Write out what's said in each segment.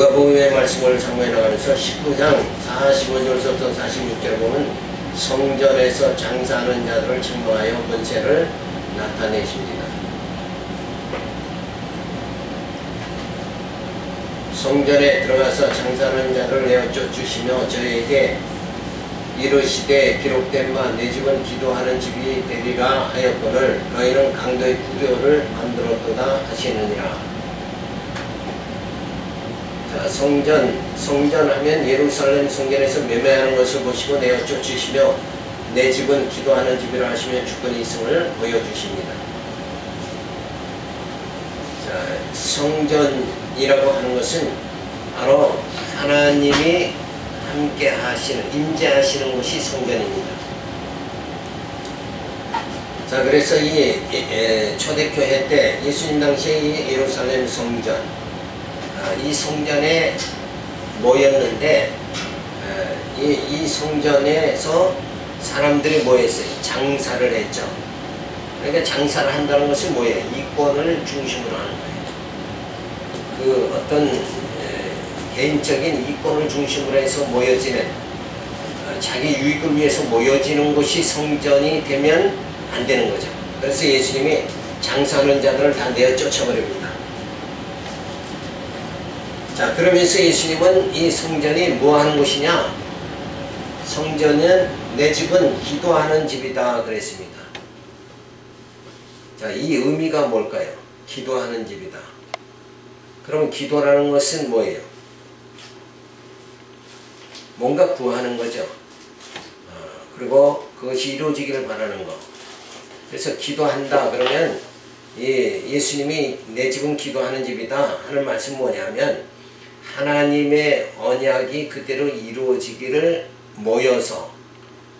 누가복음의 말씀을 참고해 나가면서 19장 45절부터 46절 보면 성전에서 장사하는 자들을 책망하여 권세를 나타내십니다. 성전에 들어가서 장사하는 자를 내어 쫓으시며 저에게 이르시되 기록된 바 내 집은 기도하는 집이 되리라 하였거늘 너희는 강도의 구려를 만들었도다 하시느니라. 자, 성전하면 예루살렘 성전에서 매매하는 것을 보시고 내어 쫓으시며 내 집은 기도하는 집이라 하시며 주권이 있음을 보여주십니다. 자, 성전이라고 하는 것은 바로 하나님이 함께 하시는, 임재하시는 곳이 성전입니다. 자, 그래서 이 초대교회 때 예수님 당시에 이 예루살렘 성전, 이 성전에 모였는데 이 성전에서 사람들이 모였어요. 장사를 했죠. 그러니까 장사를 한다는 것은 뭐예요? 이권을 중심으로 하는 거예요. 그 어떤 개인적인 이권을 중심으로 해서 모여지는, 자기 유익을 위해서 모여지는 곳이 성전이 되면 안 되는 거죠. 그래서 예수님이 장사하는 자들을 다 내어 쫓아버립니다. 자, 그러면서 예수님은 이 성전이 뭐 하는 곳이냐? 성전은 내 집은 기도하는 집이다 그랬습니다. 자, 이 의미가 뭘까요? 기도하는 집이다. 그럼 기도라는 것은 뭐예요? 뭔가 구하는 거죠. 그리고 그것이 이루어지기를 바라는 거. 그래서 기도한다 그러면 예수님이 내 집은 기도하는 집이다 하는 말씀은 뭐냐면 하나님의 언약이 그대로 이루어지기를 모여서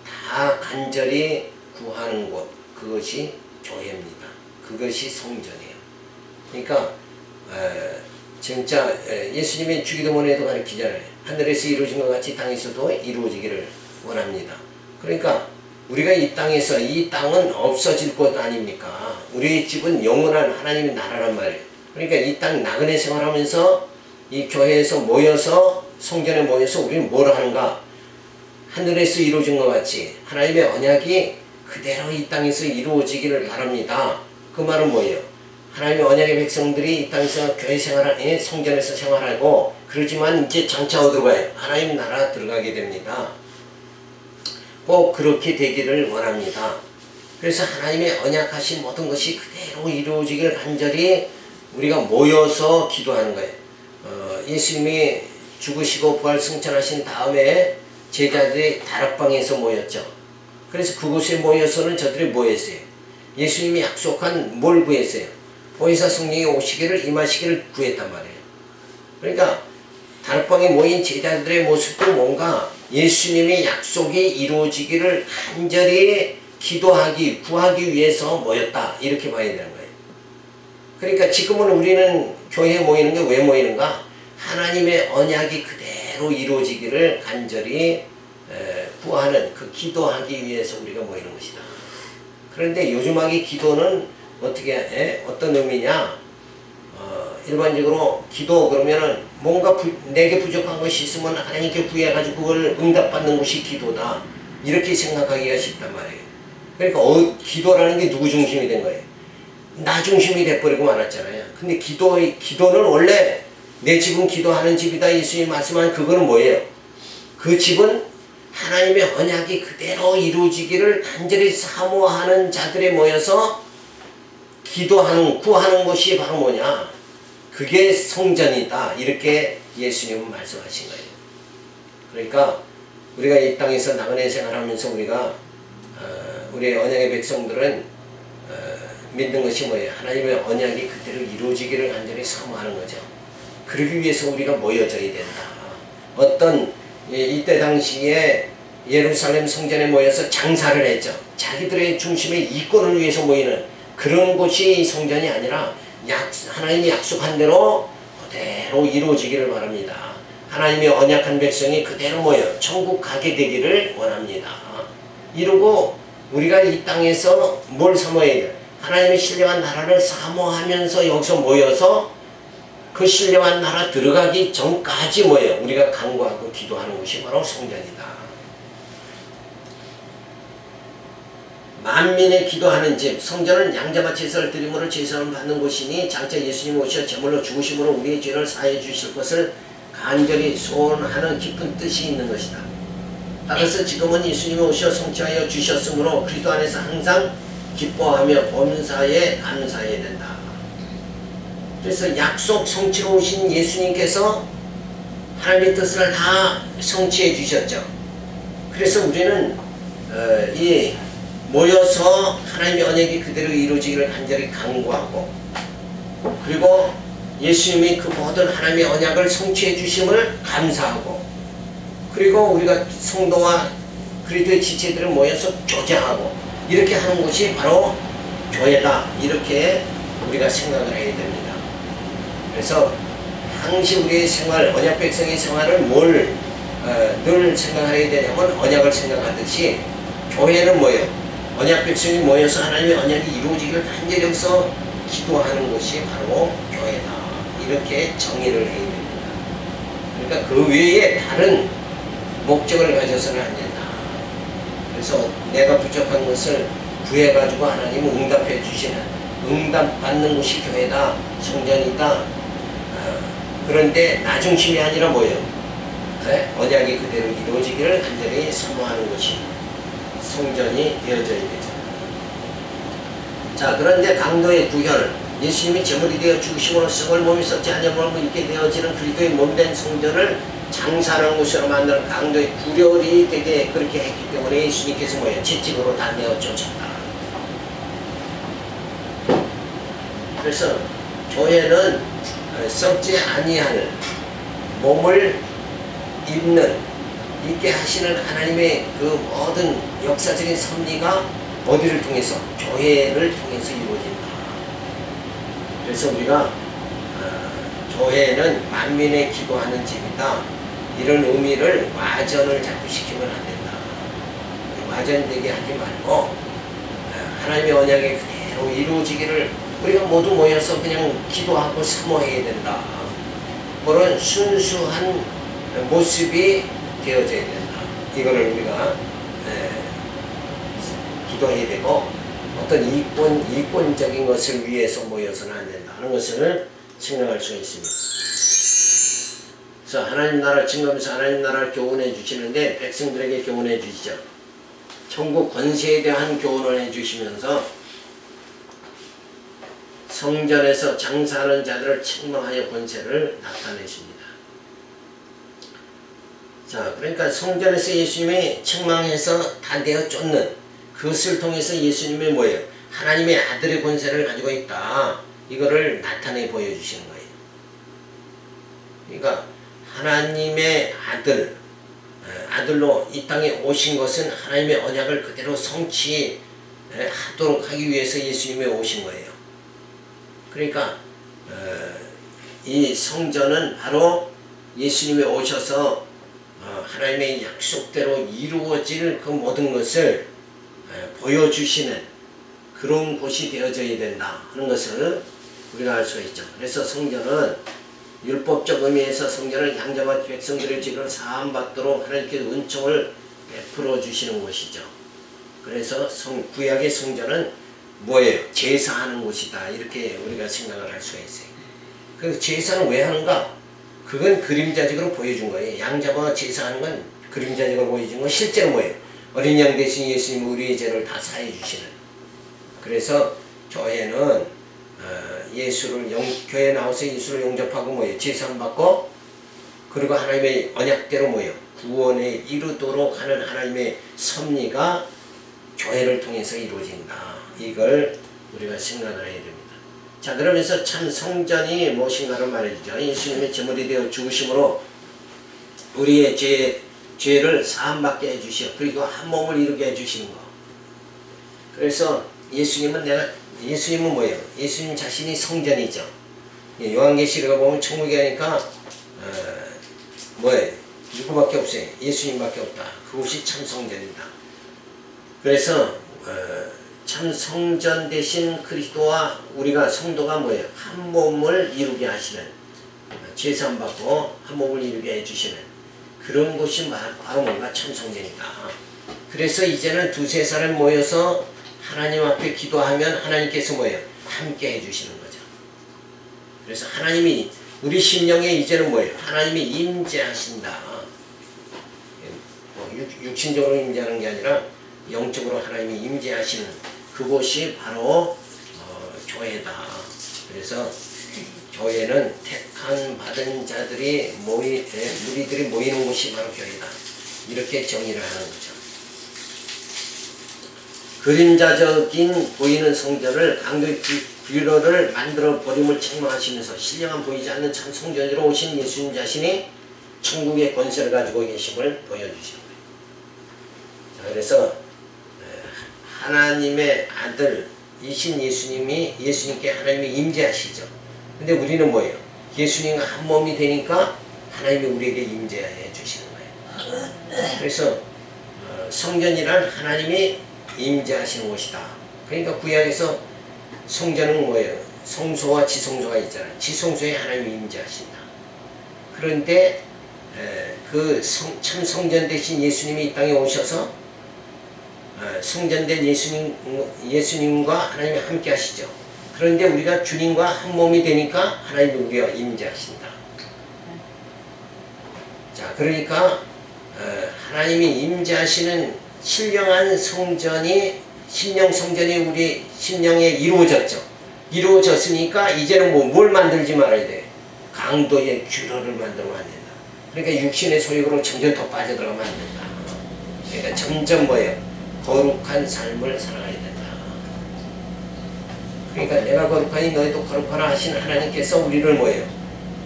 다 간절히 구하는 곳, 그것이 교회입니다. 그것이 성전이에요. 그러니까 진짜 예수님이 주기도문에도 가르치잖아요. 하늘에서 이루어진 것 같이 땅에서도 이루어지기를 원합니다. 그러니까 우리가 이 땅에서, 이 땅은 없어질 것 아닙니까? 우리의 집은 영원한 하나님의 나라란 말이에요. 그러니까 이 땅 나그네 생활하면서 이 교회에서 모여서, 성전에 모여서 우리는 뭘 하는가? 하늘에서 이루어진 것 같이 하나님의 언약이 그대로 이 땅에서 이루어지기를 바랍니다. 그 말은 뭐예요? 하나님의 언약의 백성들이 이 땅에서 교회 생활하고 성전에서 생활하고 그러지만 이제 장차 어디로 가요? 하나님 나라 들어가게 됩니다. 꼭 그렇게 되기를 원합니다. 그래서 하나님의 언약하신 모든 것이 그대로 이루어지기를 간절히 우리가 모여서 기도하는 거예요. 예수님이 죽으시고 부활 승천하신 다음에 제자들이 다락방에서 모였죠. 그래서 그곳에 모여서는 저들이 뭐 했어요? 예수님이 약속한 뭘 구했어요? 보혜사 성령이 오시기를, 임하시기를 구했단 말이에요. 그러니까 다락방에 모인 제자들의 모습도 뭔가 예수님의 약속이 이루어지기를 간절히 기도하기, 구하기 위해서 모였다, 이렇게 봐야 되는 거예요. 그러니까 지금은 우리는 교회에 모이는 게 왜 모이는가? 하나님의 언약이 그대로 이루어지기를 간절히 구하는, 그 기도하기 위해서 우리가 모이는 것이다. 그런데 요즘하기 기도는 어떻게, 어떤 의미냐? 일반적으로 기도 그러면은 뭔가 내게 부족한 것이 있으면 하나님께 구해가지고 그걸 응답받는 것이 기도다, 이렇게 생각하기가 쉽단 말이에요. 그러니까 기도라는 게 누구 중심이 된 거예요? 나 중심이 돼버리고 말았잖아요. 근데 기도는 원래 내 집은 기도하는 집이다 예수님이 말씀한 그거는 뭐예요? 그 집은 하나님의 언약이 그대로 이루어지기를 간절히 사모하는 자들이 모여서 기도하는, 구하는 것이 바로 뭐냐? 그게 성전이다, 이렇게 예수님은 말씀하신 거예요. 그러니까 우리가 이 땅에서 나그네 생활하면서 우리의 언약의 백성들은 믿는 것이 뭐예요? 하나님의 언약이 그대로 이루어지기를 간절히 사모하는 거죠. 그러기 위해서 우리가 모여져야 된다. 이때 당시에 예루살렘 성전에 모여서 장사를 했죠. 자기들의 중심의 이권을 위해서 모이는 그런 곳이 성전이 아니라 하나님이 약속한 대로 그대로 이루어지기를 바랍니다. 하나님의 언약한 백성이 그대로 모여 천국 가게 되기를 원합니다. 이러고 우리가 이 땅에서 뭘 사모해야 돼요? 하나님의 신령한 나라를 사모하면서 여기서 모여서 그 신령한 나라 들어가기 전까지 뭐예요? 우리가 간구하고 기도하는 것이 바로 성전이다. 만민의 기도하는 집, 성전은 양자와 제사를 드림으로 제사를 받는 곳이니 장차 예수님 오셔 제물로 죽으심으로 우리의 죄를 사해 주실 것을 간절히 소원하는 깊은 뜻이 있는 것이다. 따라서 지금은 예수님이 오셔 성취하여 주셨으므로 그리스도 안에서 항상 기뻐하며 범사에 감사해야 된다. 그래서 약속 성취로 오신 예수님께서 하나님의 뜻을 다 성취해 주셨죠. 그래서 우리는 이 모여서 하나님의 언약이 그대로 이루어지기를 간절히 간구하고, 그리고 예수님이 그 모든 하나님의 언약을 성취해 주심을 감사하고, 그리고 우리가 성도와 그리스도의 지체들을 모여서 교제하고, 이렇게 하는 것이 바로 교회다. 이렇게 우리가 생각을 해야 됩니다. 그래서 항시 우리의 생활, 언약 백성의 생활을 늘 생각해야 되냐면, 언약을 생각하듯이 교회는 뭐예요? 언약 백성이 모여서 하나님의 언약이 이루어지기를 간절히 여기서 기도하는 것이 바로 교회다. 이렇게 정의를 해야 됩니다. 그러니까 그 외에 다른 목적을 가져서는 안 된다. 그래서 내가 부족한 것을 구해가지고 하나님은 응답해 주시는, 응답받는 곳이 교회다, 성전이다. 그런데 나 중심이 아니라 뭐예요? 언약이 그대로 이루어지기를 간절히 사모하는 것이 성전이 되어져야 되죠. 자, 그런데 강도의 구현, 예수님이 제물이 되어 죽으심으로 썩을 몸이 썩지 아니하므로 있게 되어지는 그리스도의 몸된 성전을 장사하는 곳으로 만드는 강도의 구렬이 되게 그렇게 했기 때문에 예수님께서 뭐예요? 채찍으로 다 내어 쫓았다. 그래서 교회는 썩지 아니할 몸을 있게 하시는 하나님의 그 모든 역사적인 섭리가 어디를 통해서? 교회를 통해서 이루어진다. 그래서 우리가 교회는 만민의 기도하는 집이다. 이런 의미를 와전을 자꾸 시키면 안 된다. 와전되게 하지 말고 하나님의 언약이 그대로 이루어지기를 우리가 모두 모여서 그냥 기도하고 사모해야 된다. 그런 순수한 모습이 되어져야 된다. 이거를 우리가 기도해야 되고, 어떤 이권적인 것을 위해서 모여서는 안 된다 하는 것을 생각할 수 있습니다. 그래서 하나님 나라 증거하면서 하나님 나라를 교훈해 주시는데 백성들에게 교훈해 주시죠. 천국 권세에 대한 교훈을 해 주시면서 성전에서 장사하는 자들을 책망하여 권세를 나타내십니다. 자, 그러니까 성전에서 예수님이 책망해서 다 내어 쫓는 그것을 통해서 예수님의 뭐예요? 하나님의 아들의 권세를 가지고 있다. 이거를 나타내 보여주시는 거예요. 그러니까 하나님의 아들로 이 땅에 오신 것은 하나님의 언약을 그대로 성취하도록 하기 위해서 예수님이 오신 거예요. 그러니까 이 성전은 바로 예수님이 오셔서 하나님의 약속대로 이루어질 그 모든 것을 보여주시는 그런 곳이 되어져야 된다 하는 것을 우리가 알 수가 있죠. 그래서 성전은 율법적 의미에서 성전은 양자와 백성들의 죄를 사함받도록 하나님께서 은총을 베풀어 주시는 곳이죠. 그래서 구약의 성전은 뭐예요? 제사하는 곳이다. 이렇게 우리가 생각을 할 수가 있어요. 그래서 제사는 왜 하는가? 그건 그림자적으로 보여준 거예요. 양자와 제사하는 건 그림자적으로 보여준 건 실제로 뭐예요? 어린 양 대신 예수님 우리의 죄를 다 사해 주시는. 그래서 교회는 교회에 나와서 예수를 영접하고 뭐예요? 제사를 받고, 그리고 하나님의 언약대로 뭐예요? 구원에 이르도록 하는 하나님의 섭리가 교회를 통해서 이루어진다. 이걸 우리가 생각을 해야 됩니다. 자, 그러면서 참 성전이 무엇인가를 말해주죠. 예수님의 제물이 되어 죽으심으로 우리의 죄를 사함받게 해주시오. 그리고 한 몸을 이루게 해주시는 거. 그래서 예수님은 뭐예요? 예수님 자신이 성전이죠. 요한계시록에 보면 천국에 가니까 뭐예요? 누구밖에 없어요? 예수님밖에 없다. 그곳이 참 성전이다. 그래서 참 성전 대신 그리스도와 우리가 성도가 뭐예요? 한 몸을 이루게 하시는 제사함 받고 한 몸을 이루게 해주시는 그런 곳이 바로 뭔가 참성전이다. 그래서 이제는 두세 사람 모여서 하나님 앞에 기도하면 하나님께서 뭐예요? 함께 해주시는 거죠. 그래서 하나님이 우리 심령에 이제는 뭐예요? 하나님이 임재하신다. 육신적으로 임재하는 게 아니라 영적으로 하나님이 임재하시는 그곳이 바로 교회다. 그래서 교회는 택한 받은 자들이 무리들이 모이는 곳이 바로 교회다. 이렇게 정의를 하는 거죠. 그림자적인 보이는 성전을 강도의 뷰러를 만들어 버림을 책망하시면서 신령한 보이지 않는 참 성전으로 오신 예수님 자신이 천국의 권세를 가지고 계심을 보여주시는 거예요. 자, 그래서 하나님의 아들이신 예수님께 하나님이 임재하시죠. 근데 우리는 뭐예요? 예수님과 한 몸이 되니까 하나님이 우리에게 임재해 주시는 거예요. 그래서 성전이란 하나님이 임재하시는 곳이다. 그러니까 구약에서 성전은 뭐예요? 성소와 지성소가 있잖아요. 지성소에 하나님이 임재하신다. 그런데 참 성전 대신 예수님이 이 땅에 오셔서 성전된 예수님과 하나님이 함께 하시죠. 그런데 우리가 주님과 한 몸이 되니까 하나님이 우리와 임재하신다. 자, 그러니까 하나님이 임재하시는 신령한 성전이 심령 성전이 우리 심령에 이루어졌죠. 이루어졌으니까 이제는 뭘 만들지 말아야 돼. 강도의 규로를 만들면 안 된다. 그러니까 육신의 소욕으로 점점 더 빠져들어가면 안 된다. 그러니까 점점 뭐예요? 거룩한 삶을 살아가야 된다. 그러니까 내가 거룩하니 너희도 거룩하라 하신 하나님께서 우리를 뭐예요?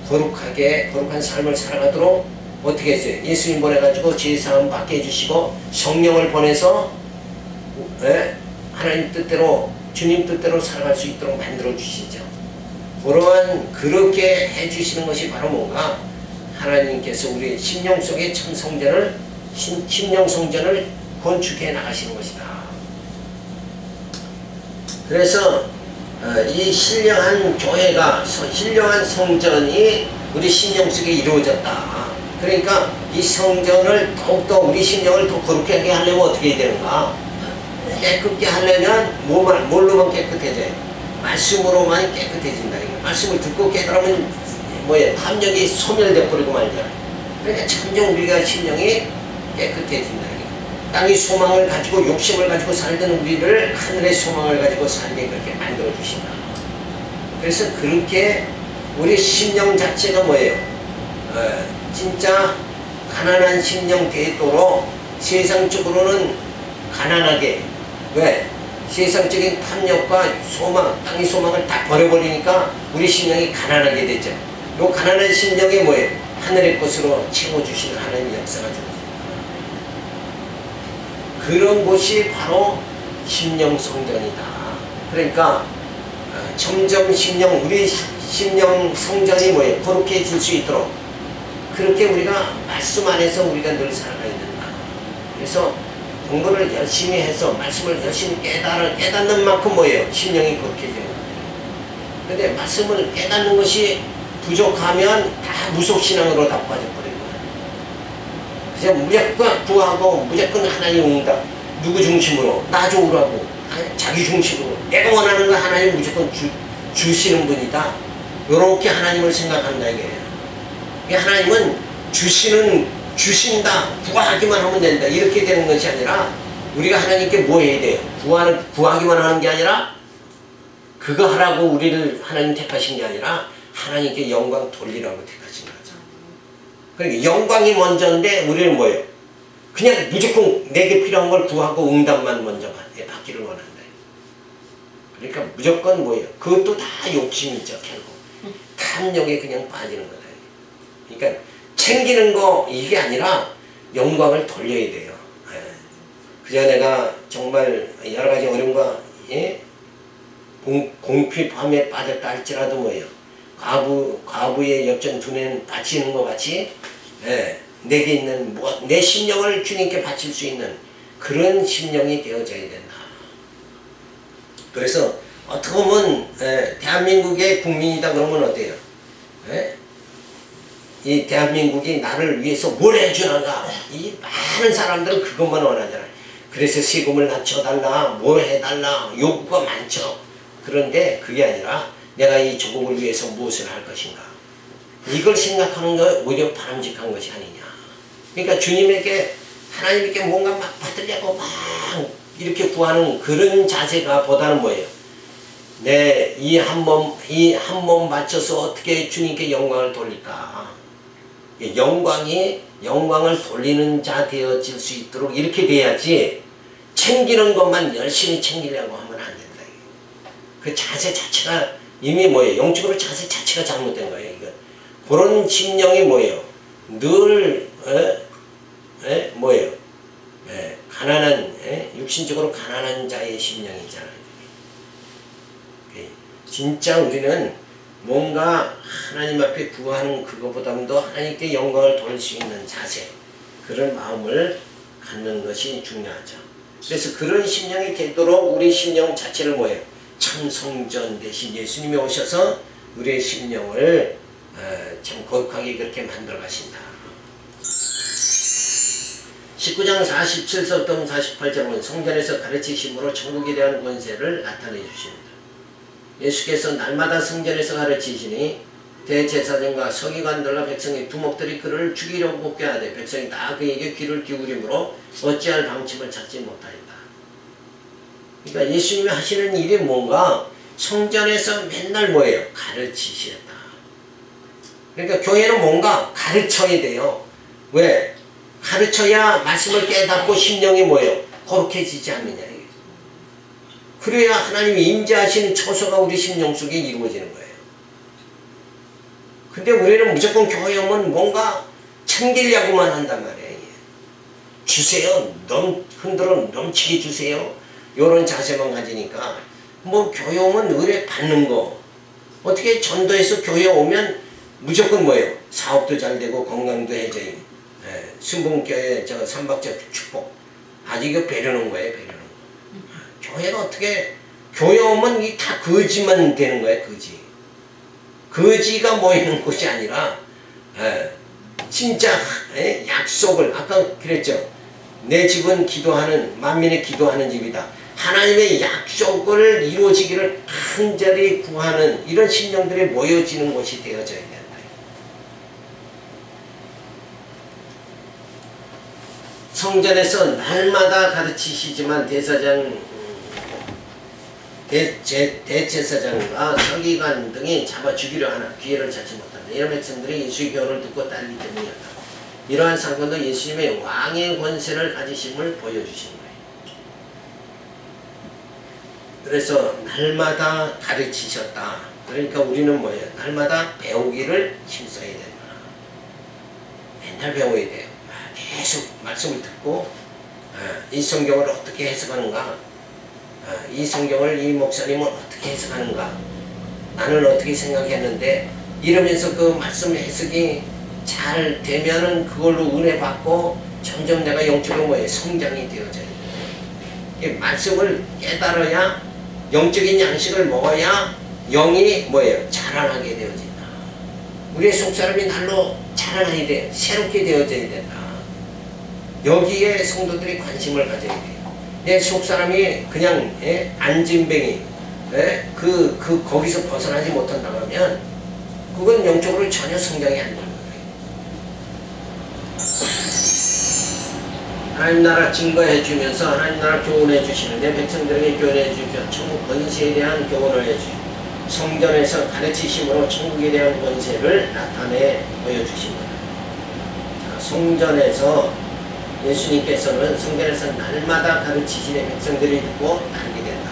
거룩한 삶을 살아가도록 어떻게 했어요? 예수님 보내가지고 죄사함 받게 해주시고 성령을 보내서 하나님 뜻대로 주님 뜻대로 살아갈 수 있도록 만들어 주시죠. 그렇게 해주시는 것이 바로 뭔가 하나님께서 우리 심령 속의 참성전을 심령 성전을 건축해 나가시는 것이다. 그래서 이 신령한 교회가 신령한 성전이 우리 심령 속에 이루어졌다. 그러니까 이 성전을 더욱더 우리 심령을 더 거룩하게 하려면 어떻게 해야 되는가? 깨끗게 하려면 뭘로만 깨끗해져요? 말씀으로만 깨끗해진다. 말씀을 듣고 깨달으면 뭐예요? 탐욕이 소멸돼 버리고 말이야. 그러니까 점점 우리가 심령이 깨끗해진다. 땅의 소망을 가지고 욕심을 가지고 살던 우리를 하늘의 소망을 가지고 삶에 그렇게 만들어 주신다. 그래서 그렇게 우리 심령 자체가 뭐예요? 진짜 가난한 심령 되도록 세상적으로는 가난하게 왜? 세상적인 탐욕과 소망, 땅의 소망을 다 버려버리니까 우리 심령이 가난하게 되죠. 이 가난한 심령이 뭐예요? 하늘의 것으로 채워주시는 하나님의 역사가 줍니다. 그런 곳이 바로 심령 성전이다. 그러니까 점점 우리 심령 성전이 뭐예요? 거룩해질 수 있도록 그렇게 우리가 말씀 안에서 우리가 늘 살아가야 된다. 그래서 공부를 열심히 해서 말씀을 열심히 깨닫는 만큼 뭐예요? 심령이 거룩해지는 거예요. 근데 말씀을 깨닫는 것이 부족하면 다 무속신앙으로 다 빠져버려요. 그냥 무조건 구하고 무조건 하나님 응답. 누구 중심으로? 나 좋으라고. 자기 중심으로. 내가 원하는 거 하나님 무조건 주시는 분이다. 요렇게 하나님을 생각한다 이게요. 하나님은 주신다. 구하기만 하면 된다. 이렇게 되는 것이 아니라 우리가 하나님께 뭐 해야 돼요? 구하기만 하는 게 아니라 그거 하라고 우리를 하나님 택하신 게 아니라 하나님께 영광 돌리라고 택하신 거죠. 그러니까 영광이 먼저인데 우리는 뭐예요? 그냥 무조건 내게 필요한 걸 구하고 응답만 먼저 받기를 원한다. 그러니까 무조건 뭐예요? 그것도 다 욕심이죠. 결국 탐욕에 그냥 빠지는 거다. 그러니까 챙기는 거 이게 아니라 영광을 돌려야 돼요. 그저 내가 정말 여러 가지 어려움과 공핍함에 빠졌다 할지라도 뭐예요? 과부의 엽전 두뇌는 바치는 것 같이 내게 있는 내 심령을 주님께 바칠 수 있는 그런 심령이 되어져야 된다. 그래서 어떻게 보면 대한민국의 국민이다 그러면 어때요? 이 대한민국이 나를 위해서 뭘 해주는가. 이 많은 사람들은 그것만 원하잖아요. 그래서 세금을 낮춰달라, 뭘 해달라, 요구가 많죠. 그런데 그게 아니라 내가 이 조국을 위해서 무엇을 할 것인가. 이걸 생각하는 거 오히려 바람직한 것이 아니냐. 그러니까 주님에게, 하나님께 뭔가 막 받으려고 막 이렇게 구하는 그런 자세가 보다는 뭐예요? 내 이 한 몸 맞춰서 어떻게 주님께 영광을 돌릴까. 영광을 돌리는 자 되어질 수 있도록 이렇게 돼야지 챙기는 것만 열심히 챙기려고 하면 안 된다. 그 자세 자체가 이미 뭐예요? 영적으로 자세 자체가 잘못된 거예요. 이거. 그런 심령이 뭐예요? 늘 뭐예요? 가난한, 육신적으로 가난한 자의 심령이잖아요. 진짜 우리는 뭔가 하나님 앞에 구하는 그거보다도 하나님께 영광을 돌릴 수 있는 자세, 그런 마음을 갖는 것이 중요하죠. 그래서 그런 심령이 되도록 우리 심령 자체를 뭐예요? 참 성전 대신 예수님이 오셔서 우리의 심령을 참 거룩하게 그렇게 만들어 가신다. 19장 47절부터 48절은 성전에서 가르치심으로 천국에 대한 권세를 나타내 주십니다. 예수께서 날마다 성전에서 가르치시니 대제사장과 서기관들과 백성의 두목들이 그를 죽이려고 복귀하되 백성이 다 그에게 귀를 기울이므로 어찌할 방침을 찾지 못하였다. 그러니까 예수님이 하시는 일이 뭔가 성전에서 맨날 뭐예요? 가르치셨다. 그러니까 교회는 뭔가 가르쳐야 돼요. 왜? 가르쳐야 말씀을 깨닫고 심령이 뭐예요? 거룩해지지 않느냐. 그래야 하나님이 임재하신 처소가 우리 심령 속에 이루어지는 거예요. 근데 우리는 무조건 교회 오면 뭔가 챙기려고만 한단 말이에요. 주세요. 흔들어 넘치게 주세요. 이런 자세만 가지니까 뭐 교회 오면 의뢰 받는 거. 어떻게 전도해서 교회 오면 무조건 뭐예요? 사업도 잘 되고 건강도 해져요. 순봉교회 삼박자 축복. 아직 이거 배려는 거예요. 배려는 거. 교회가 어떻게, 교회 오면 이 다 거지만 되는 거예요. 거지. 거지가 모이는 곳이 아니라 진짜 약속을, 아까 그랬죠. 내 집은 기도하는, 만민이 기도하는 집이다. 하나님의 약속을 이루어지기를 간절히 구하는 이런 심령들이 모여지는 곳이 되어져야 된다. 성전에서 날마다 가르치시지만 대제사장과 서기관 등이 잡아 죽이려 하나 기회를 찾지 못한다. 이런 백성들이 예수의 교훈을 듣고 따르기 때문이었다. 이러한 사건도 예수님의 왕의 권세를 가지심을 보여주신 거예요. 그래서 날마다 가르치셨다. 그러니까 우리는 뭐예요? 날마다 배우기를 힘써야 된다. 맨날 배워야 돼요. 계속 말씀을 듣고 이 성경을 어떻게 해석하는가, 이 성경을 이 목사님은 어떻게 해석하는가, 나는 어떻게 생각했는데, 이러면서 그 말씀 해석이 잘 되면은 그걸로 은혜 받고 점점 내가 영적으로 뭐예요? 성장이 되어져야 돼요. 말씀을 깨달아야, 영적인 양식을 먹어야 영이 뭐예요? 자라나게 되어진다. 우리의 속사람이 날로 자라나야 돼요. 새롭게 되어져야 된다. 여기에 성도들이 관심을 가져야 돼요. 내 속사람이 그냥 안진뱅이 거기서 벗어나지 못한다고 하면 그건 영적으로 전혀 성장이 안 되는 거예요. 하나님 나라 증거해 주면서 하나님 나라 교훈해 주시는 내 백성들에게 교훈해 주시고 천국 권세에 대한 교훈을 해 주시고 성전에서 가르치심으로 천국에 대한 권세를 나타내 보여주십니다. 성전에서 예수님께서는 성전에서 날마다 가르치시는 백성들이 듣고 따르게 된다.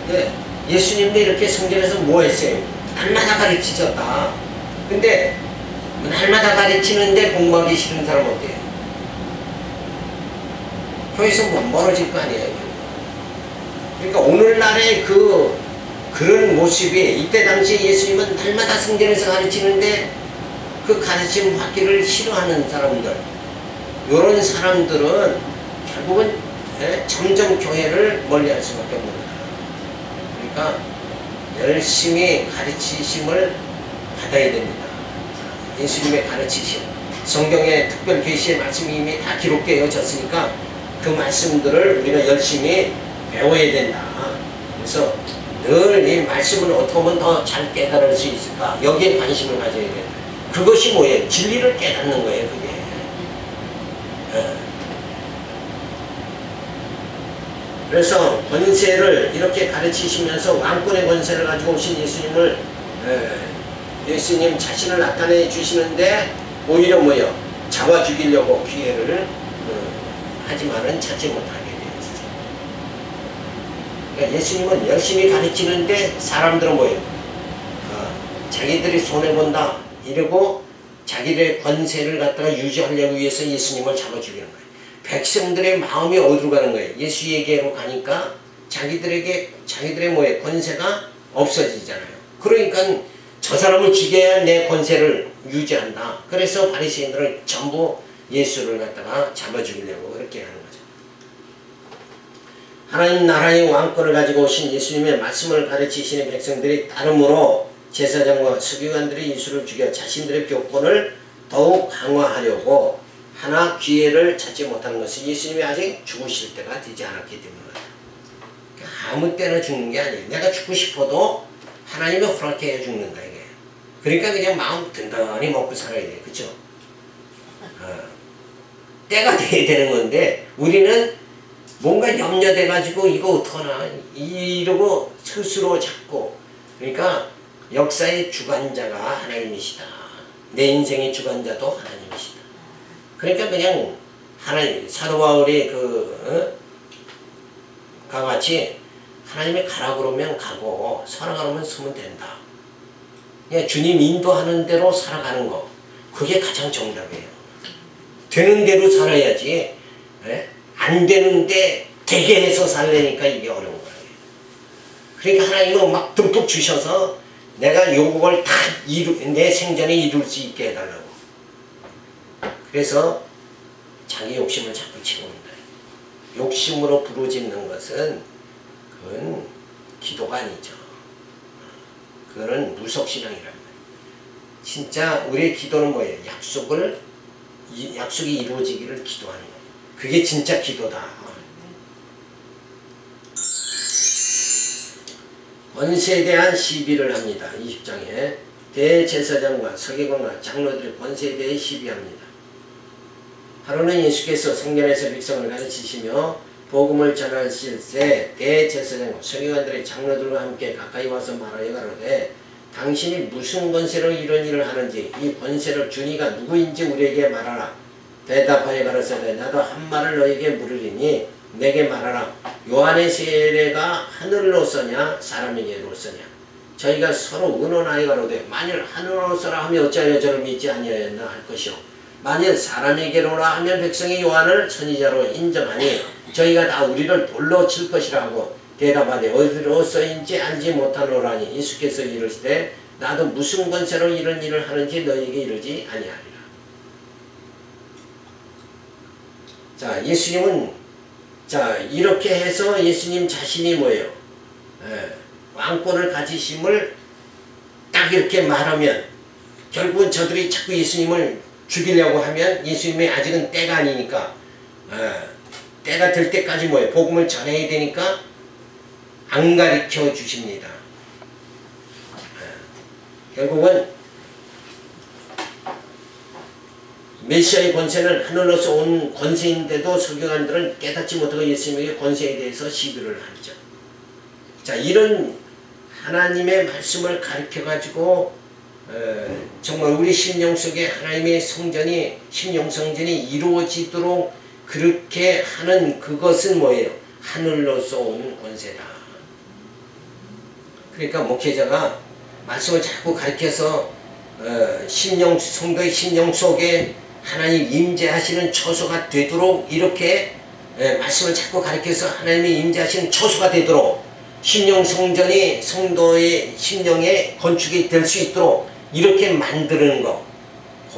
근데 예수님도 이렇게 성전에서 뭐 했어요? 날마다 가르치셨다. 근데 날마다 가르치는데 공부하기 싫은 사람 어때요? 교회에서 못 멀어질 거 아니에요. 그러니까 오늘날의 그런 모습이, 이때 당시에 예수님은 날마다 성전에서 가르치는데 그 가르침 받기를 싫어하는 사람들, 이런 사람들은 결국은 점점 교회를 멀리할 수밖에 없는 거다. 그러니까 열심히 가르치심을 받아야 됩니다. 예수님의 가르치심, 성경에 특별 계시의 말씀이 이미 다 기록되어졌으니까 그 말씀들을 우리가 열심히 배워야 된다. 그래서 늘 이 말씀을 어떻게 하면 더 잘 깨달을 수 있을까? 여기에 관심을 가져야 된다. 그것이 뭐예요? 진리를 깨닫는 거예요, 그게. 그래서 권세를 이렇게 가르치시면서 왕권의 권세를 가지고 오신 예수님을 예수님 자신을 나타내 주시는데 오히려 뭐요? 잡아 죽이려고 기회를 하지만은 찾지 못하게 되었어요. 그러니까 예수님은 열심히 가르치는데 사람들은 뭐예요? 자기들이 손해본다 이러고 자기들의 권세를 갖다가 유지하려고 위해서 예수님을 잡아 죽이는 거예요. 백성들의 마음이 어디로 가는 거예요? 예수에게로 가니까 자기들의 뭐예요? 권세가 없어지잖아요. 그러니까 저 사람을 죽여야 내 권세를 유지한다. 그래서 바리새인들은 전부 예수를 갖다가 잡아 죽이려고 그렇게 하는 거죠. 하나님 나라의 왕권을 가지고 오신 예수님의 말씀을 가르치시는 백성들이 따름으로 제사장과 서기관들이 예수를 죽여 자신들의 교권을 더욱 강화하려고 하나 기회를 찾지 못하는 것은 예수님이 아직 죽으실 때가 되지 않았기 때문이다. 아무 때나 죽는 게 아니에요. 내가 죽고 싶어도 하나님이 허락해야 죽는다 이게. 그러니까 그냥 마음 든든히 먹고 살아야 돼요. 그쵸? 때가 돼야 되는 건데 우리는 뭔가 염려돼가지고 이거 어떡하나 이러고 스스로 잡고 그러니까 역사의 주관자가 하나님이시다. 내 인생의 주관자도 하나님이시다. 그러니까 그냥 하나님 사도 바울이 같이 하나님이 가라 그러면 가고 서라 그러면 서면 된다. 그냥 주님 인도하는 대로 살아가는 거 그게 가장 정답이에요. 되는 대로 살아야지 안 되는데 되게 해서 살려니까 이게 어려운 거예요. 그러니까 하나님은 막 듬뿍 주셔서 내가 요걸 다 내 생전에 이룰 수 있게 해달라고. 그래서 자기 욕심을 자꾸 채웁니다. 욕심으로 부르짖는 것은 그건 기도가 아니죠. 그거는 무속신앙이란 말이에요. 진짜 우리의 기도는 뭐예요? 약속이 이루어지기를 기도하는 거예요. 그게 진짜 기도다. 권세에 대한 시비를 합니다. 20장에 대제사장과 서기관과 장로들의 권세에 대해 시비합니다. 하루는 예수께서 성전에서 백성을 가르치시며 복음을 전하실 때 대제사장과 서기관들의 장로들과 함께 가까이 와서 말하여 가로되 당신이 무슨 권세로 이런 일을 하는지 이 권세를 주니가 누구인지 우리에게 말하라. 대답하여 가로되 나도 한 말을 너에게 물으리니 내게 말하라. 요한의 세례가 하늘로서냐 사람에게로서냐. 저희가 서로 의논하여 가로되 만일 하늘로서라 하면 어찌하여 저를 믿지 아니하였나 할 것이요 만일 사람에게로라 하면 백성이 요한을 선지자로 인정하니 저희가 다 우리를 돌로 칠 것이라 하고 대답하되 어디로서인지 알지 못하노라니. 예수께서 이르시되 나도 무슨 권세로 이런 일을 하는지 너희에게 이르지 아니하리라. 자, 예수님은 이렇게 해서 예수님 자신이 뭐예요? 왕권을 가지심을 딱 이렇게 말하면 결국은 저들이 자꾸 예수님을 죽이려고 하면 예수님이 아직은 때가 아니니까 때가 될 때까지 뭐예요? 복음을 전해야 되니까 안 가르쳐 주십니다. 결국은 메시아의 권세는 하늘로서 온 권세인데도 서기관들은 깨닫지 못하고 예수님에게 권세에 대해서 시비를 하죠. 자, 이런 하나님의 말씀을 가르쳐가지고 정말 우리 심령 속에 하나님의 성전이 심령성전이 이루어지도록 그렇게 하는 그것은 뭐예요? 하늘로서 온 권세다. 그러니까 목회자가 말씀을 자꾸 가르쳐서 성도의 심령 속에 하나님 임재하시는 처소가 되도록 이렇게 말씀을 자꾸 가르쳐서 하나님이 임재하시는 처소가 되도록 심령 성전이 성도의 심령의 건축이 될 수 있도록 이렇게 만드는 거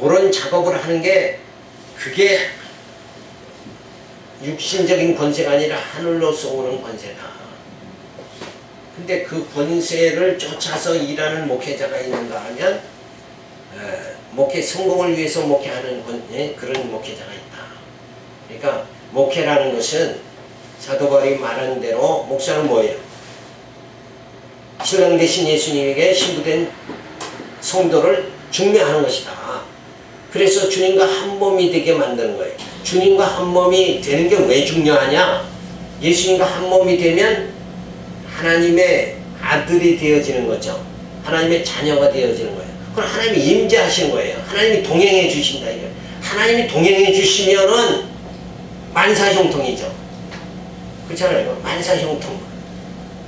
그런 작업을 하는 게 그게 육신적인 권세가 아니라 하늘로서 오는 권세다. 근데 그 권세를 쫓아서 일하는 목회자가 있는가 하면 목회 성공을 위해서 목회하는 그런 목회자가 있다. 그러니까 목회라는 것은 사도 바울이 말한 대로 목사는 뭐예요? 신랑 되신 예수님에게 신부된 성도를 중매하는 것이다. 그래서 주님과 한 몸이 되게 만드는 거예요. 주님과 한 몸이 되는 게 왜 중요하냐? 예수님과 한 몸이 되면 하나님의 아들이 되어지는 거죠. 하나님의 자녀가 되어지는 거예요. 그럼 하나님이 임재하시는 거예요. 하나님이 동행해 주신다 이거예요. 하나님이 동행해 주시면은 만사형통이죠. 그렇잖아요. 만사형통.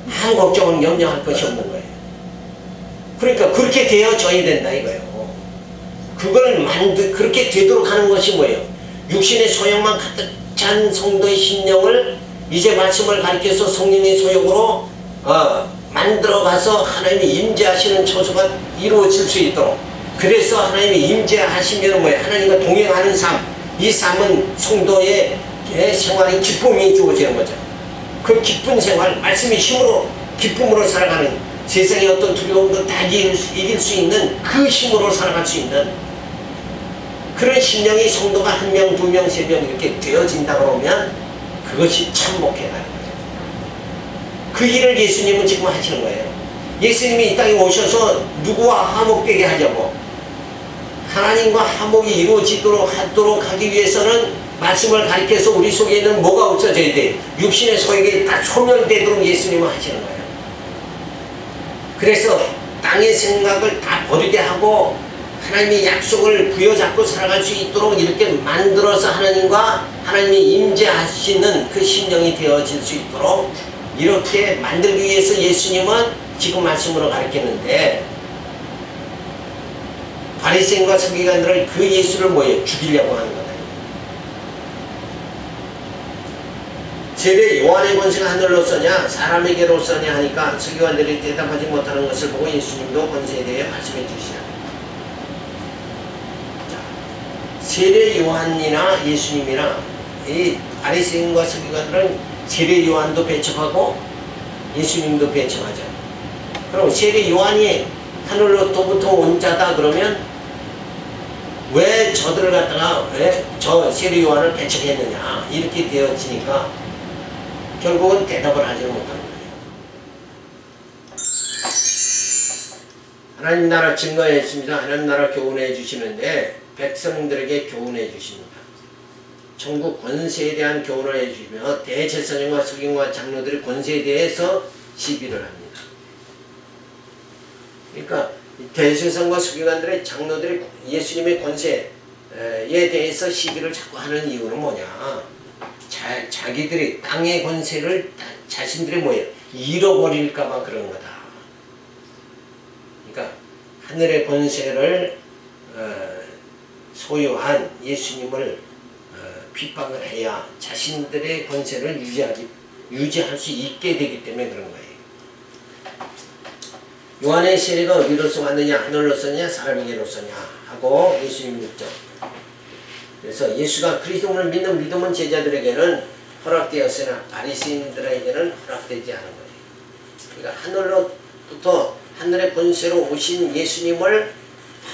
아무 걱정은 염려할 것이 없는 거예요. 그러니까 그렇게 되어져야 된다 이거예요. 그걸 그렇게 되도록 하는 것이 뭐예요? 육신의 소욕만 가득 찬 성도의 심령을 이제 말씀을 가르쳐서 성령의 소욕으로 만들어가서 하나님이 임재하시는 처소가 이루어질 수 있도록, 그래서 하나님이 임재하시면 뭐예요? 하나님과 동행하는 삶, 이 삶은 성도의 생활의 기쁨이 주어지는 거죠. 그 기쁜 생활, 말씀의 힘으로 기쁨으로 살아가는, 세상의 어떤 두려움도 다 이길 수 있는 그 힘으로 살아갈 수 있는 그런 심령이 성도가 한 명, 두 명, 세 명 이렇게 되어진다 그러면 그것이 참 목회라는 거예요. 그 일을 예수님은 지금 하시는 거예요. 예수님이 이 땅에 오셔서 누구와 화목되게 하려고, 하나님과 화목이 이루어지도록 하기 위해서는 말씀을 가르쳐서 우리 속에 있는 뭐가 없어져야 돼? 육신의 소욕이 다 소멸되도록 예수님은 하시는 거예요. 그래서 땅의 생각을 다 버리게 하고 하나님의 약속을 부여잡고 살아갈 수 있도록 이렇게 만들어서 하나님이 임재하시는 그 심령이 되어질 수 있도록 이렇게 만들기 위해서 예수님은 지금 말씀으로 가르치는데, 바리새인과 서기관들을 그 예수를 뭐예요? 죽이려고 하는 거다. 세례 요한의 권세가 하늘로 서냐 사람에게로 서냐 하니까 서기관들이 대답하지 못하는 것을 보고 예수님도 권세에 대해 말씀해 주시라. 세례 요한이나 예수님이나 이 바리새인과 서기관들은 세례 요한도 배척하고 예수님도 배척하죠. 그럼 세례 요한이 하늘로부터 온 자다 그러면 왜 저들을 갖다가 왜 저 세례 요한을 배척했느냐 이렇게 되어지니까 결국은 대답을 하지는 못하는 거예요. 하나님 나라 증거해 주십니다. 하나님 나라 교훈해 주시는데 백성들에게 교훈해 주십니다. 천국 권세에 대한 교훈을 해주시며 대제사장과 서기관과 장로들의 권세에 대해서 시비를 합니다. 그러니까 대제사장과 서기관들의 장로들의 예수님의 권세에 대해서 시비를 자꾸 하는 이유는 뭐냐? 자기들이 땅의 권세를 자신들의 뭐예요? 잃어버릴까봐 그런 거다. 그러니까 하늘의 권세를 소유한 예수님을 핍박을 해야 자신들의 권세를 유지할 수 있게 되기 때문에 그런 거예요. 요한의 세례가 어디로서 왔느냐? 하늘로서냐? 사람에게로서냐? 하고 예수님 묻죠. 그래서 예수가 그리스도를 믿는 믿음은 제자들에게는 허락되었으나 바리새인들에게는 허락되지 않은 거예요. 그러니까 하늘로부터 하늘의 권세로 오신 예수님을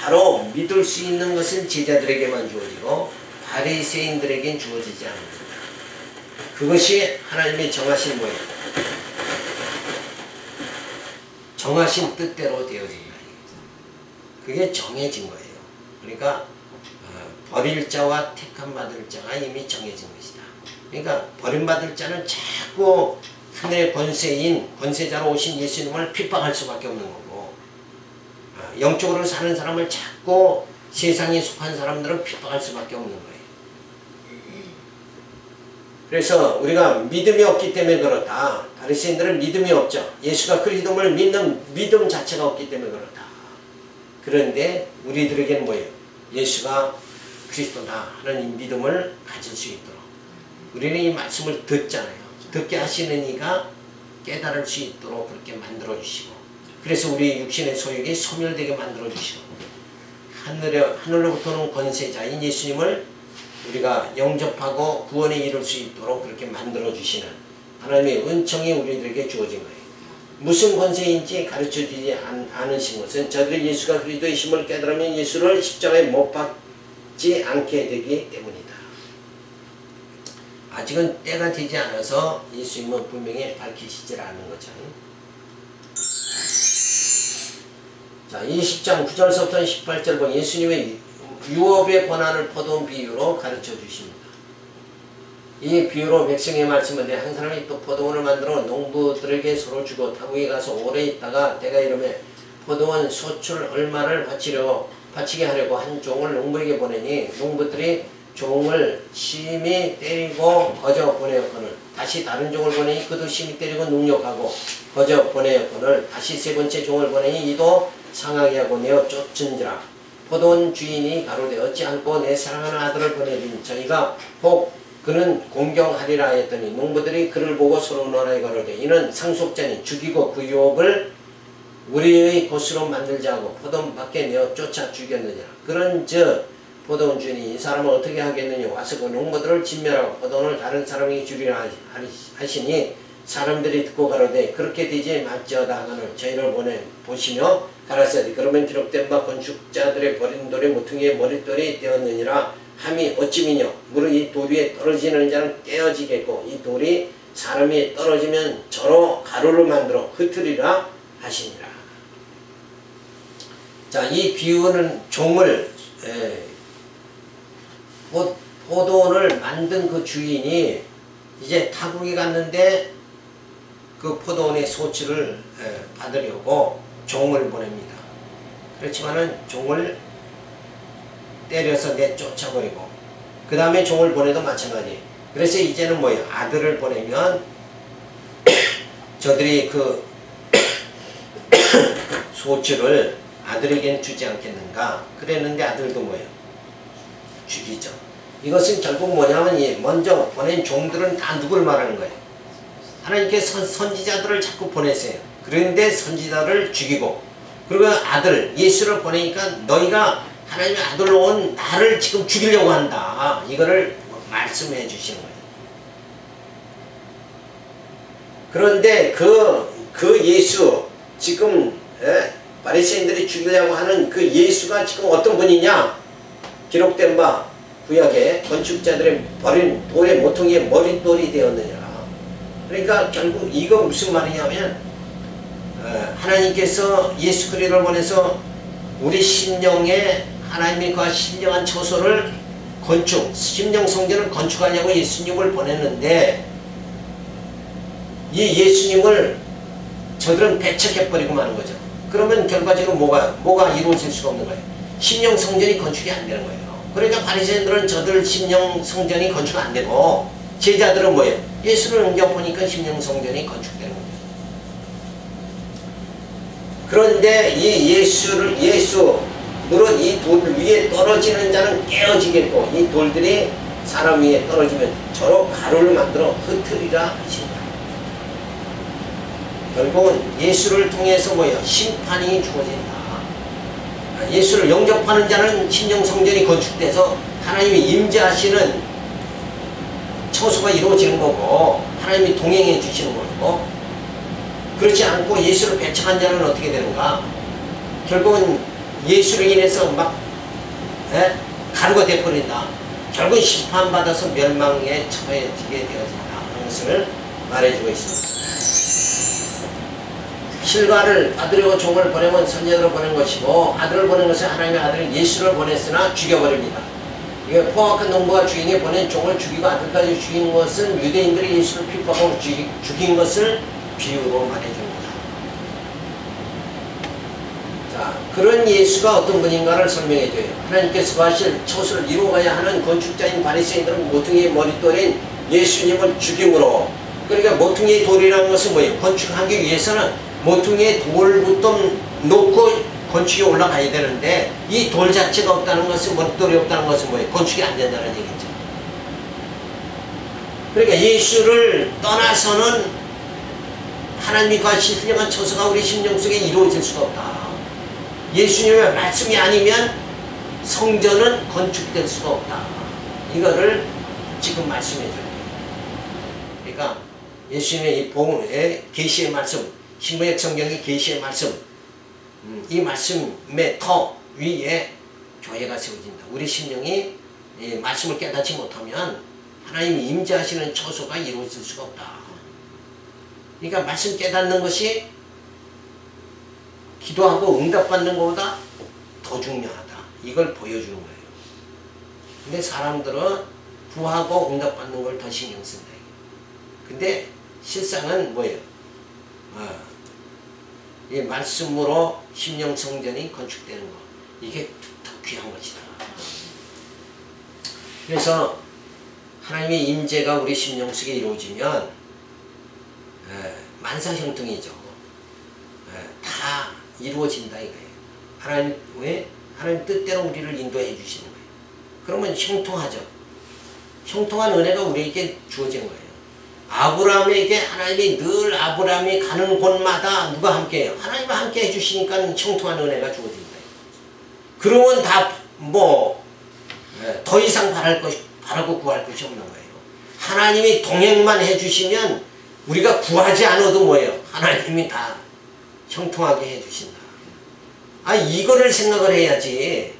바로 믿을 수 있는 것은 제자들에게만 주어지고 바리새인들에겐 주어지지 않습니다. 그것이 하나님의 정하신 뭐예요? 정하신 뜻대로 되어진다. 그게 정해진 거예요. 그러니까 버릴 자와 택함 받을 자가 이미 정해진 것이다. 그러니까 버림받을 자는 자꾸 하늘의 권세인 권세자로 오신 예수님을 핍박할 수밖에 없는 거고, 영적으로 사는 사람을 자꾸 세상에 속한 사람들은 핍박할 수밖에 없는 거예요. 그래서 우리가 믿음이 없기 때문에 그렇다. 바리새인들은 믿음이 없죠. 예수가 그리스도를 믿는 믿음 자체가 없기 때문에 그렇다. 그런데 우리들에게는 뭐예요? 예수가 그리스도다 하는 이 믿음을 가질 수 있도록 우리는 이 말씀을 듣잖아요. 듣게 하시는 이가 깨달을 수 있도록 그렇게 만들어 주시고, 그래서 우리 육신의 소욕이 소멸되게 만들어 주시고, 하늘로부터는 권세자인 예수님을 우리가 영접하고 구원에 이룰 수 있도록 그렇게 만들어 주시는 하나님의 은총이 우리들에게 주어진 거예요. 무슨 권세인지 가르쳐주지 않으신 것은 저들이 예수가 그리스도이심을 깨달으면 예수를 십자가에 못 박지 않게 되기 때문이다. 아직은 때가 되지 않아서 예수님은 분명히 밝히시질 않는 거죠. 자, 20장 9절부터 18절 보면 예수님의 유업의 권한을 포도원 비유로 가르쳐 주십니다. 이 비유로 백성의 말씀인데 한 사람이 또 포도원을 만들어 농부들에게 서로 주고 타국에 가서 오래 있다가 때가 이르매 포도원 소출 얼마를 바치게 하려고 한 종을 농부에게 보내니 농부들이 종을 심히 때리고 거저 보내었거늘 다시 다른 종을 보내니 그도 심히 때리고 능욕하고 거저 보내었거늘 다시 세 번째 종을 보내니 이도 상하게 하고 내어 쫓은지라 포도원 주인이 가로되 어찌 않고 내 사랑하는 아들을 보내리니 저희가 혹 그는 공경하리라 했더니 농부들이 그를 보고 서로 논하여 가로되 이는 상속자니 죽이고 그 유업을 우리의 것으로 만들자 하고 포도원 밖에 내어 쫓아 죽였느니라. 그런즉 포도원 주인이 이 사람을 어떻게 하겠느냐 와서 그 농부들을 진멸하고 포도원을 다른 사람에게 주리라 하시니 사람들이 듣고 가로되 그렇게 되지 말지어다 하거늘 저희를 보시며 가라사대 그러면 기록된 바 건축자들의 버린 돌이 모퉁이의 머릿돌이 되었느니라 함이 어찌미뇨 무릇 이 돌 위에 떨어지는 자는 깨어지겠고 이 돌이 사람 위에 떨어지면 저로 가루를 만들어 흩으리라 하시니라. 자, 이 비유는 종을 포도원을 만든 그 주인이 이제 타국에 갔는데 그 포도원의 소치를 받으려고 종을 보냅니다. 그렇지만은 종을 때려서 내쫓아버리고 그 다음에 종을 보내도 마찬가지. 그래서 이제는 뭐예요? 아들을 보내면 저들이 그 소치를 아들에겐 주지 않겠는가 그랬는데 아들도 뭐예요? 죽이죠. 이것은 결국 뭐냐면 먼저 보낸 종들은 다 누굴 말하는 거예요? 하나님께서 선지자들을 자꾸 보내세요. 그런데 선지자를 죽이고 그리고 아들 예수를 보내니까 너희가 하나님의 아들로 온 나를 지금 죽이려고 한다. 이거를 말씀해 주시는 거예요. 그런데 그 예수 지금 바리새인들이 죽이려고 하는 그 예수가 지금 어떤 분이냐? 기록된 바 구약에 건축자들의 버린 돌의 모퉁이의 머릿돌이 되었느니라. 그러니까 결국 이거 무슨 말이냐면 하나님께서 예수 그리스도를 보내서 우리 심령에 하나님과 신령한 처소를 심령 성전을 건축하려고 예수님을 보냈는데 이 예수님을 저들은 배척해버리고 마는 거죠. 그러면 결과적으로 뭐가 이루어질 수가 없는 거예요. 심령 성전이 건축이 안 되는 거예요. 그러니까 바리새인들은 저들 심령 성전이 건축 안 되고 제자들은 뭐예요? 예수를 옮겨보니까 심령 성전이 건축되는 거예요. 그런데 이 예수 무릇 이 돌 위에 떨어지는 자는 깨어지겠고 이 돌들이 사람 위에 떨어지면 저로 가루를 만들어 흩으리라 하신다. 결국은 예수를 통해서 뭐예요? 심판이 주어진다. 예수를 영접하는 자는 심령 성전이 건축돼서 하나님이 임재하시는 처소가 이루어지는 거고 하나님이 동행해 주시는 거고 그렇지 않고 예수를 배척한 자는 어떻게 되는가? 결국은 예수를 인해서 막 가루가 되어버린다. 결국 심판받아서 멸망에 처해지게 되어진다 하는 것을 말해주고 있습니다. 실과를 받으려고 종을 보내면 선녀들을 보낸 것이고 아들을 보낸 것은 하나님의 아들은 예수를 보냈으나 죽여버립니다. 이게 포악한 농부가 주인이 보낸 종을 죽이고 아들까지 죽인 것은 유대인들이 예수를 핍박하고 죽인 것을 비유로 말해줍니다. 자, 그런 예수가 어떤 분인가를 설명해줘요. 하나님께서 구하실 처소를 이루어가야 하는 건축자인 바리새인들은 모퉁이의 머릿돌인 예수님을 죽임으로 그러니까 모퉁이의 돌이라는 것은 뭐예요? 건축하기 위해서는 모퉁이의 돌부터 놓고 건축이 올라가야 되는데 이 돌 자체가 없다는 것은 머릿돌이 없다는 것은 뭐예요? 건축이 안 된다는 얘기죠. 그러니까 예수를 떠나서는 하나님과 신령한 처소가 우리 심령 속에 이루어질 수가 없다. 예수님의 말씀이 아니면 성전은 건축될 수가 없다. 이거를 지금 말씀해 줘요. 그러니까 예수님의 이 복음의 계시의 말씀 신구약 성경의 계시의 말씀, 이 말씀의 터 위에 교회가 세워진다. 우리 심령이 이 말씀을 깨닫지 못하면 하나님이 임재하시는 처소가 이루어질 수가 없다. 그러니까 말씀 깨닫는 것이 기도하고 응답받는 것보다 더 중요하다. 이걸 보여주는 거예요. 근데 사람들은 구하고 응답받는 걸 더 신경 쓴다. 근데 실상은 뭐예요? 이 말씀으로 심령 성전이 건축되는 거, 이게 더 귀한 것이다. 그래서 하나님의 임재가 우리 심령 속에 이루어지면 만사형통이죠. 다 이루어진다 이거예요. 하나님 뜻대로 우리를 인도해 주시는 거예요. 그러면 형통하죠. 형통한 은혜가 우리에게 주어진 거예요. 아브라함에게 하나님이 늘 아브라함이 가는 곳마다 누가 함께해요? 하나님과 함께 해주시니까 형통한 은혜가 주어진 거예요. 그러면 더 이상 바라고 구할 것이 없는 거예요. 하나님이 동행만 해주시면 우리가 구하지 않아도 뭐예요? 하나님이 다 형통하게 해주신다. 이거를 생각을 해야지.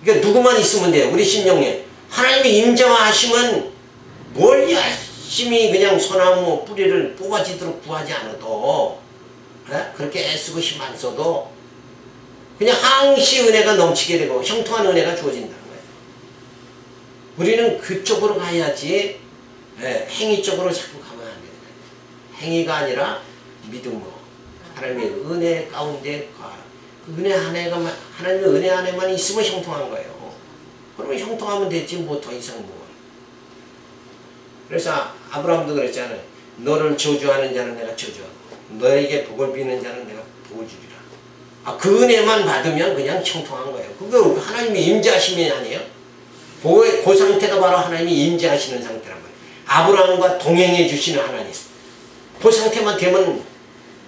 그러니까 누구만 있으면 돼요. 우리 심령에 하나님이 임재하시면 뭘 열심히 그냥 소나무 뿌리를 뽑아지도록 구하지 않아도, 그렇게 애쓰고 힘 안 써도 그냥 항시 은혜가 넘치게 되고 형통한 은혜가 주어진다는 거예요. 우리는 그쪽으로 가야지 행위 쪽으로 자꾸 가면 안 됩니다. 행위가 아니라 믿음으로 하나님의 은혜 가운데 하나님의 은혜 안에만 있으면 형통한 거예요. 그러면 형통하면 되지 뭐 더 이상 뭐. 그래서 아브라함도 그랬잖아요. 너를 저주하는 자는 내가 저주하고 너에게 복을 비는 자는 내가 복을 주리라. 그 은혜만 받으면 그냥 형통한 거예요. 그거 하나님이 임재하시면 아니에요? 그 상태가 바로 하나님이 임재하시는 상태란 말이에요. 아브라함과 동행해 주시는 하나님. 그 상태만 되면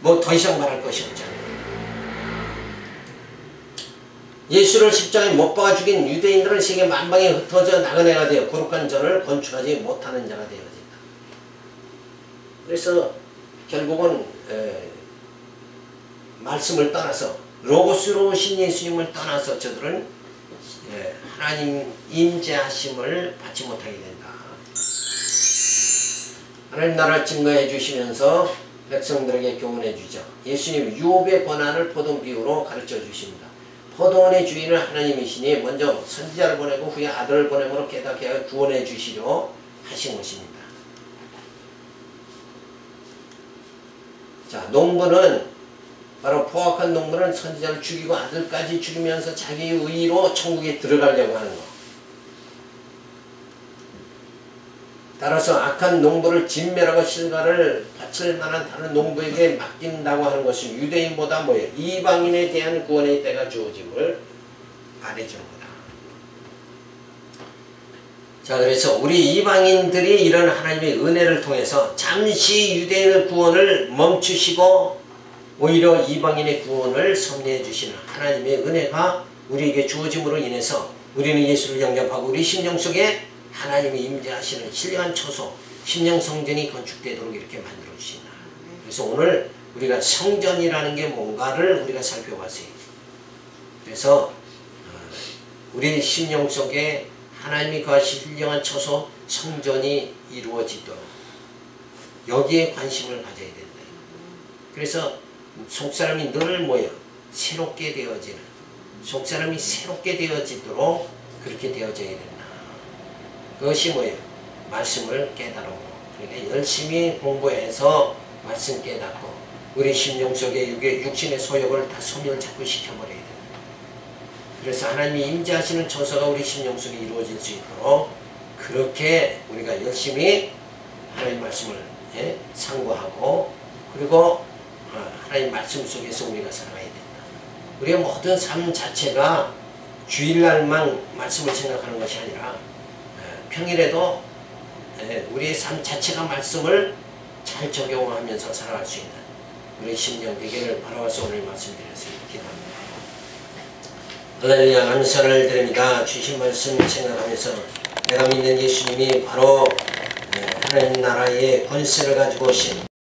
뭐 더 이상 말할 것이 없잖아요. 예수를 십자가에 못 박아 죽인 유대인들은 세계 만방에 흩어져 나그네가 되어 거룩한 전을 건축하지 못하는 자가 되어진다. 그래서 결국은 말씀을 떠나서 로고스로 오신 예수님을 떠나서 저들은 하나님 임재하심을 받지 못하게 된다. 하나님 나라 증거해 주시면서 백성들에게 교훈해 주죠. 예수님 유업의 권한을 포도 비유로 가르쳐 주십니다. 포도원의 주인은 하나님이시니 먼저 선지자를 보내고 후에 아들을 보내므로 깨닫게 하여 구원해 주시려 하신 것입니다. 자, 농부는 바로 포악한 농부는 선지자를 죽이고 아들까지 죽이면서 자기의 의로 천국에 들어가려고 하는 것. 따라서 악한 농부를 진멸하고 실과를 바칠 만한 다른 농부에게 맡긴다고 하는 것은 유대인보다 뭐예요? 이방인에 대한 구원의 때가 주어짐을 말해주는 거다. 자, 그래서 우리 이방인들이 이런 하나님의 은혜를 통해서 잠시 유대인의 구원을 멈추시고 오히려 이방인의 구원을 섭리해 주시는 하나님의 은혜가 우리에게 주어짐으로 인해서 우리는 예수를 영접하고 우리 심령 속에 하나님이 임재하시는 신령한 처소, 심령 성전이 건축되도록 이렇게 만들어 주신다. 그래서 오늘 우리가 성전이라는 게 뭔가를 우리가 살펴봤어요. 그래서 우리 심령 속에 하나님이 거하신 신령한 처소, 성전이 이루어지도록 여기에 관심을 가져야 된다. 그래서 속사람이 늘 뭐예요? 새롭게 되어지는, 속사람이 새롭게 되어지도록 그렇게 되어져야 된다. 그것이 뭐예요? 말씀을 깨달음으로. 그러니까 열심히 공부해서 말씀 깨닫고 우리 심령 속에 육신의 소욕을 다 소멸 시켜버려야 된다. 그래서 하나님이 임재하시는 처소가 우리 심령 속에 이루어질 수 있도록 그렇게 우리가 열심히 하나님 말씀을 상고하고 그리고 하나님 말씀 속에서 우리가 살아가야 된다. 우리의 모든 삶 자체가 주일날만 말씀을 생각하는 것이 아니라 평일에도 우리의 삶 자체가 말씀을 잘 적용하면서 살아갈 수 있는 우리 심령 되기를 바라와서 오늘 말씀드렸습니다. 기도합니다. 할렐루야, 감사를 드립니다. 주신 말씀 생각하면서 내가 믿는 예수님이 바로 하나님 나라의 권세를 가지고 오신